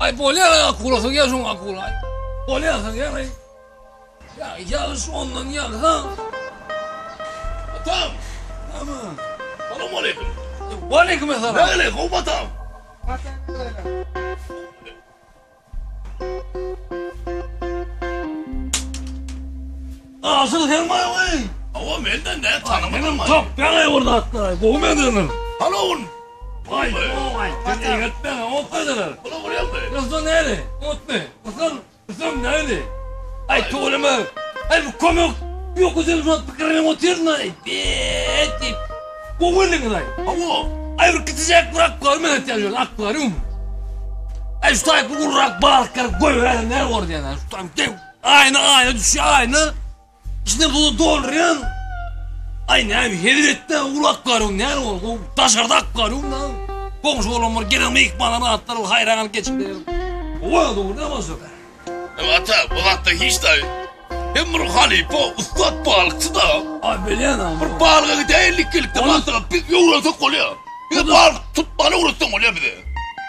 Ay bolya akula sanki şun akula. Bolya sanki ay. Ya şu ondan yaksa. Atam. Ama. Selamünaleyküm. Aleyküm selam. Aleyküm atam. Asıl helmay vay. Ama benden ne tanımadın mı? Top yana orada hatta. Boğmadın. Halon. Vay vay. Sen yetten o kadar. Ulan buraya mı? Kızın nerede? Mutlu. Kızım nerede? Ay tuğlama. Ay bu komik. Yok güzel şu an tıkırını oturun ay. Bitti. Bu vurdu ay. Ama. Ay bir kıtacak bırak koyma ihtiyacı var. Akvaryum. Ay şu tayı kukurak balıklar koyuyor. Ne var diye. Şu tayı aynı düşüyor aynı. İşte bunu doğrayan. Ay ne abi hediyetten ulu akvaryum ne var? Taşarda akvaryum lan. Komşu oğlum var gene ikmanını atlar hayran geçiyor. O doğru ne var? Ama ata bu hatta hiç de. Hem bu halife ustad balıkçı da. Ay biliyorsun ama. Bir balığa değerlik gelikte balığa bir yoğursak oluyor. Bir de balık tutmanı uğraşsan oluyor bir de.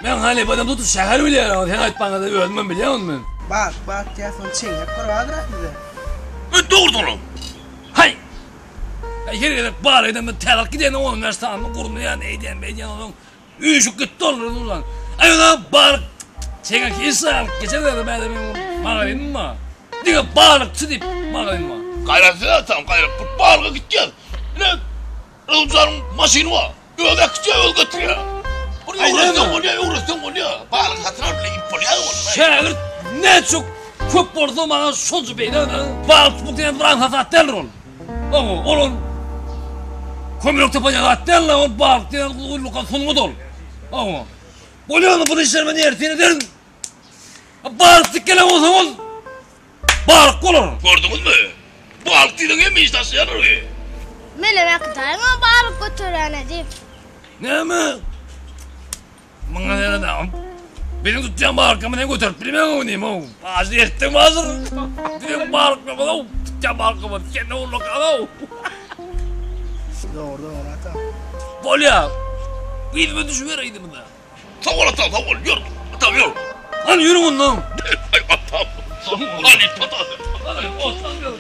Ben hani bana tutup şehir biliyorum. Sen ayıp bana da ölmem biliyor musun? Bak telefon çiğne kurvadır bize. Ben doğurdum. Hay! Ya yere bari edem telak giden o üniversitenin kurumuna neyden beyden onun. Üçü gitti olur ulan. Ay ulan balık. Çeken ki insan geçen de ben de mağarayım mı? Diye balıkçı deyip mağarayım mı? Gayretli atam gayret. Bu balığa gideceğiz. Ne? Rıdvan'ın maşini var. Öyle gideceğiz öyle götürüyor. Oraya uğraşsan oluyor. Balık hatırlar bile ip oluyor. Şehir ne çok köp bordu bana soncu beyden. Balık bu diye duran hafat derler ol. Oğlum. Kömürlük tapacak at derler ol. Balık diye uylukan sonu dol. Boluyor mu bu işlerime ne yertini derin? Balık dikkelen olsa ol. Balık olur. Gördünüz mü? Balık dediğin hem işte yanır. Melemek kıtayım ama balık götüreneceğim. Ne mi? Bana ne adam? Benim tutacağım balıkımı ne götürüp bilmem oynayayım o. Ağzı yettim hazır. Benim balıkımı o. Tutacağım balıkımı. Kendi oğlum kanal. Doğru ata. Bolya. Bilme düşüvereydim de. Sağ ol atam sağ ol. Yürü. Atam yürü. Lan yürü bundan. Ay atam. Sağ ol. Hadi patat. Hadi o sanmıyorum.